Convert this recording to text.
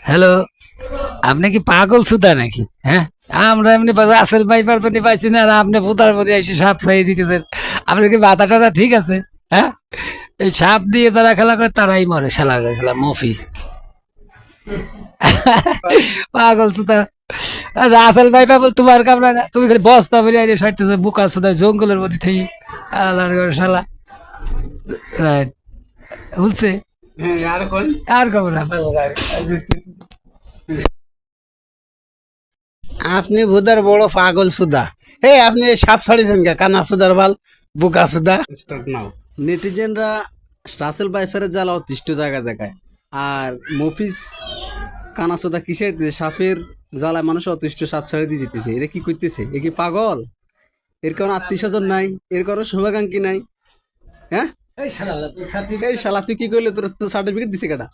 Hello, আপনি কি পাগল সুদা নাকি? হ্যাঁ, আমরা এমনি আসল পাইপার জন্য পাইছি না, আর আপনি ভূতার প্রতি এসে সাপ চাই দিতেছেন। আপনার কি মাথা টাথা ঠিক আছে? হ্যাঁ, এই সাপ দিয়ে তারা খেলা করে, তারাই মরে, শালা খেলা মফিস পাগল সুদা। আসল পাইপা বল তোমার কামড়া না, তুমি খালি বস্তা বেরিয়ে আইলে সাইতেছে বুকা সুদা জঙ্গলের মধ্যে থেকে। আল্লাহর ঘরে শালা, রাইট বলছে। হ্যাঁ আর কোন আর খবর না পাগল আর। আপনি ভুদার বড় পাগল সুদা। হে আপনি এই সাপ ছাড়িয়েছেন কে? কানা সুদার বাল, বুকা সুদা। Start now. নেটিজেনরা রাসেল বাইফারের জ্বালা অতিষ্ঠ জায়গা জায়গায়, আর মফিস কানাসোদা কিসের দিতেছে? সাপের জ্বালায় মানুষ অতিষ্ঠ, সাপ ছাড়ে দিয়ে যেতেছে। এটা কি করতেছে? এ কি পাগল? এর কোনো আত্মীয় স্বজন নাই, এর কোনো শুভাকাঙ্ক্ষী নাই। হ্যাঁ, এই শালা তোর সাথে এই শালা তুই কি করলে? তোর সার্টিফিকেট দিছে কেটা?